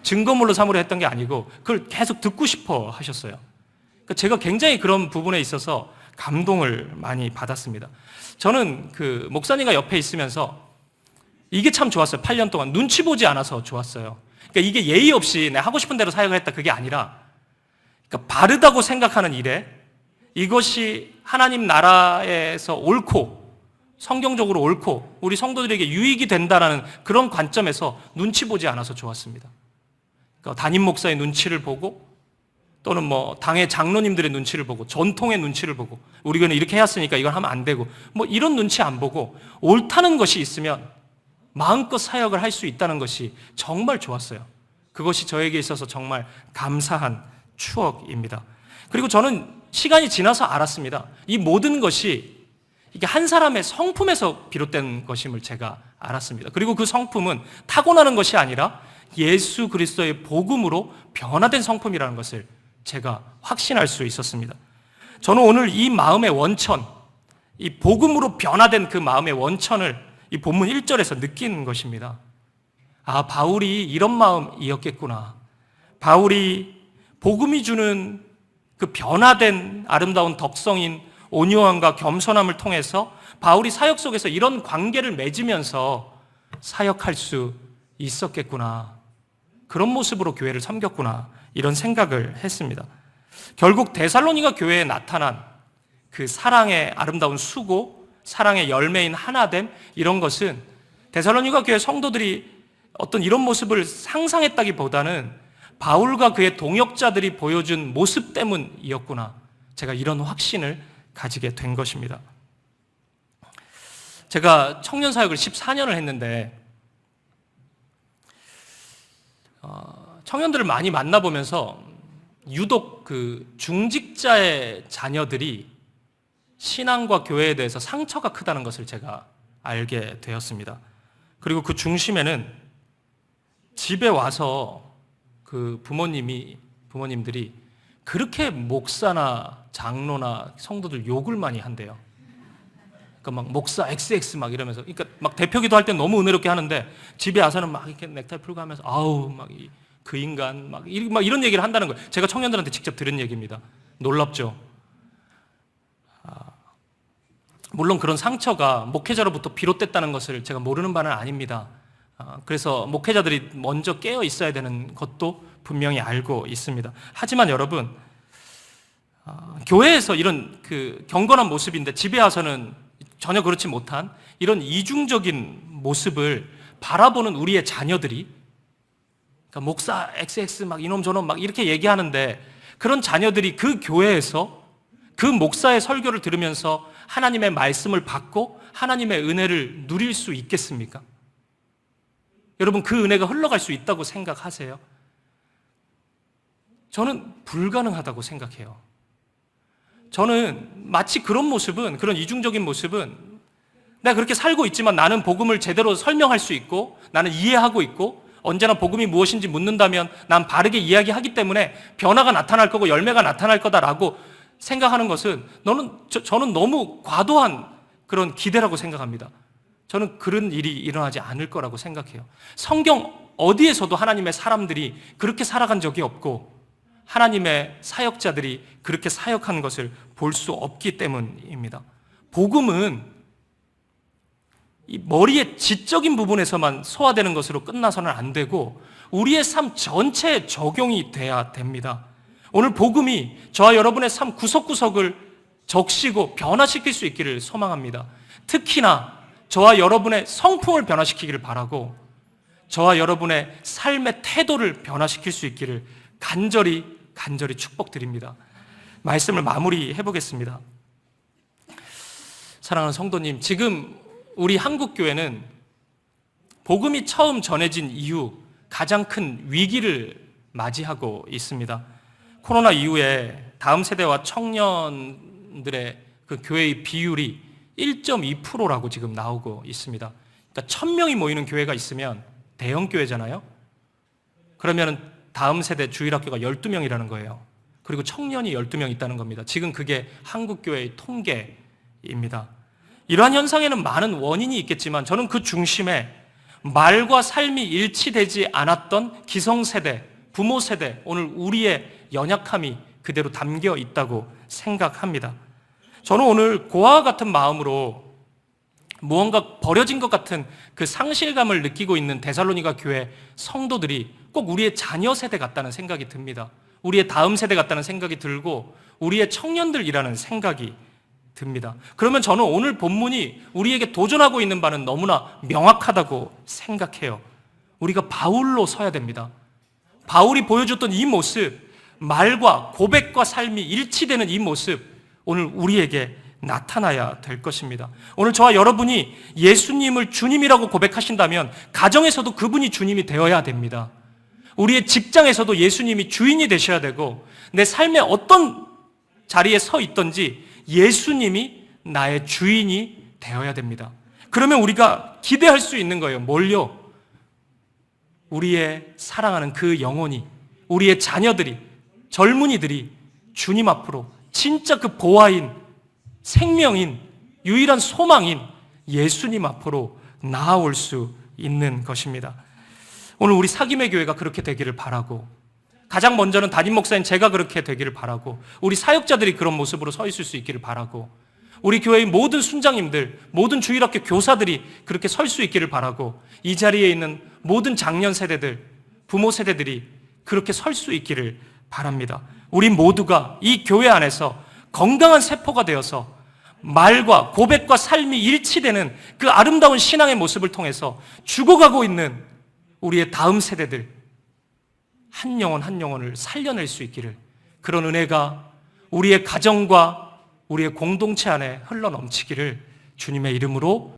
증거물로 삼으려 했던 게 아니고 그걸 계속 듣고 싶어 하셨어요. 제가 굉장히 그런 부분에 있어서 감동을 많이 받았습니다. 저는 그 목사님과 옆에 있으면서 이게 참 좋았어요. 8년 동안 눈치 보지 않아서 좋았어요. 그러니까 이게 예의 없이 내가 하고 싶은 대로 사역을 했다 그게 아니라 그러니까 바르다고 생각하는 일에 이것이 하나님 나라에서 옳고 성경적으로 옳고 우리 성도들에게 유익이 된다라는 그런 관점에서 눈치 보지 않아서 좋았습니다. 그러니까 담임 목사의 눈치를 보고 또는 뭐 당의 장로님들의 눈치를 보고 전통의 눈치를 보고 우리 교회는 이렇게 해왔으니까 이건 하면 안 되고 뭐 이런 눈치 안 보고 옳다는 것이 있으면 마음껏 사역을 할 수 있다는 것이 정말 좋았어요. 그것이 저에게 있어서 정말 감사한 추억입니다. 그리고 저는 시간이 지나서 알았습니다. 이 모든 것이 이게 한 사람의 성품에서 비롯된 것임을 제가 알았습니다. 그리고 그 성품은 타고나는 것이 아니라 예수 그리스도의 복음으로 변화된 성품이라는 것을 제가 확신할 수 있었습니다. 저는 오늘 이 마음의 원천, 이 복음으로 변화된 그 마음의 원천을 이 본문 1절에서 느끼는 것입니다. 아, 바울이 이런 마음이었겠구나. 바울이 복음이 주는 그 변화된 아름다운 덕성인 온유함과 겸손함을 통해서 바울이 사역 속에서 이런 관계를 맺으면서 사역할 수 있었겠구나. 그런 모습으로 교회를 섬겼구나. 이런 생각을 했습니다. 결국 데살로니가 교회에 나타난 그 사랑의 아름다운 수고, 사랑의 열매인 하나됨 이런 것은 데살로니가 교회 성도들이 어떤 이런 모습을 상상했다기보다는 바울과 그의 동역자들이 보여준 모습 때문이었구나. 제가 이런 확신을 가지게 된 것입니다. 제가 청년 사역을 14년을 했는데 청년들을 많이 만나보면서 유독 그 중직자의 자녀들이 신앙과 교회에 대해서 상처가 크다는 것을 제가 알게 되었습니다. 그리고 그 중심에는 집에 와서 그 부모님들이 그렇게 목사나 장로나 성도들 욕을 많이 한대요. 그러니까 막 목사 XX 막 이러면서, 그러니까 막 대표기도 할 때 너무 은혜롭게 하는데 집에 와서는 막 이렇게 넥타이 풀고 하면서 아우 막 그 인간 막 이런 얘기를 한다는 거예요. 제가 청년들한테 직접 들은 얘기입니다. 놀랍죠. 물론 그런 상처가 목회자로부터 비롯됐다는 것을 제가 모르는 바는 아닙니다. 그래서 목회자들이 먼저 깨어 있어야 되는 것도 분명히 알고 있습니다. 하지만 여러분, 교회에서 이런 그 경건한 모습인데 집에 와서는 전혀 그렇지 못한 이런 이중적인 모습을 바라보는 우리의 자녀들이, 그러니까 목사 XX 막 이놈 저놈 막 이렇게 얘기하는데 그런 자녀들이 그 교회에서 그 목사의 설교를 들으면서 하나님의 말씀을 받고 하나님의 은혜를 누릴 수 있겠습니까? 여러분, 그 은혜가 흘러갈 수 있다고 생각하세요? 저는 불가능하다고 생각해요. 저는 마치 그런 모습은, 그런 이중적인 모습은 내가 그렇게 살고 있지만 나는 복음을 제대로 설명할 수 있고 나는 이해하고 있고 언제나 복음이 무엇인지 묻는다면 난 바르게 이야기하기 때문에 변화가 나타날 거고 열매가 나타날 거다라고 생각하는 것은 저는 너무 과도한 그런 기대라고 생각합니다. 저는 그런 일이 일어나지 않을 거라고 생각해요. 성경 어디에서도 하나님의 사람들이 그렇게 살아간 적이 없고 하나님의 사역자들이 그렇게 사역한 것을 볼 수 없기 때문입니다. 복음은 이 머리의 지적인 부분에서만 소화되는 것으로 끝나서는 안 되고 우리의 삶 전체에 적용이 돼야 됩니다. 오늘 복음이 저와 여러분의 삶 구석구석을 적시고 변화시킬 수 있기를 소망합니다. 특히나 저와 여러분의 성품을 변화시키기를 바라고 저와 여러분의 삶의 태도를 변화시킬 수 있기를 간절히 축복드립니다. 말씀을 마무리해 보겠습니다. 사랑하는 성도님, 지금 우리 한국교회는 복음이 처음 전해진 이후 가장 큰 위기를 맞이하고 있습니다. 코로나 이후에 다음 세대와 청년들의 그 교회의 비율이 1.2%라고 지금 나오고 있습니다. 그러니까 1000명이 모이는 교회가 있으면 대형 교회잖아요. 그러면 다음 세대 주일학교가 12명이라는 거예요. 그리고 청년이 12명 있다는 겁니다. 지금 그게 한국교회의 통계입니다. 이러한 현상에는 많은 원인이 있겠지만 저는 그 중심에 말과 삶이 일치되지 않았던 기성세대, 부모세대, 오늘 우리의 연약함이 그대로 담겨 있다고 생각합니다. 저는 오늘 고아와 같은 마음으로 무언가 버려진 것 같은 그 상실감을 느끼고 있는 데살로니가 교회 성도들이 꼭 우리의 자녀 세대 같다는 생각이 듭니다. 우리의 다음 세대 같다는 생각이 들고 우리의 청년들이라는 생각이 듭니다. 그러면 저는 오늘 본문이 우리에게 도전하고 있는 바는 너무나 명확하다고 생각해요. 우리가 바울로 서야 됩니다. 바울이 보여줬던 이 모습, 말과 고백과 삶이 일치되는 이 모습, 오늘 우리에게 나타나야 될 것입니다. 오늘 저와 여러분이 예수님을 주님이라고 고백하신다면 가정에서도 그분이 주님이 되어야 됩니다. 우리의 직장에서도 예수님이 주인이 되셔야 되고 내 삶의 어떤 자리에 서 있든지 예수님이 나의 주인이 되어야 됩니다. 그러면 우리가 기대할 수 있는 거예요. 뭘요? 우리의 사랑하는 그 영혼이, 우리의 자녀들이, 젊은이들이 주님 앞으로 진짜 그 보화인, 생명인, 유일한 소망인 예수님 앞으로 나아올 수 있는 것입니다. 오늘 우리 사김의 교회가 그렇게 되기를 바라고, 가장 먼저는 담임 목사인 제가 그렇게 되기를 바라고, 우리 사역자들이 그런 모습으로 서 있을 수 있기를 바라고, 우리 교회의 모든 순장님들, 모든 주일학교 교사들이 그렇게 설 수 있기를 바라고, 이 자리에 있는 모든 장년 세대들, 부모 세대들이 그렇게 설 수 있기를 바랍니다. 우리 모두가 이 교회 안에서 건강한 세포가 되어서 말과 고백과 삶이 일치되는 그 아름다운 신앙의 모습을 통해서 죽어가고 있는 우리의 다음 세대들, 한 영혼 한 영혼을 살려낼 수 있기를, 그런 은혜가 우리의 가정과 우리의 공동체 안에 흘러넘치기를 주님의 이름으로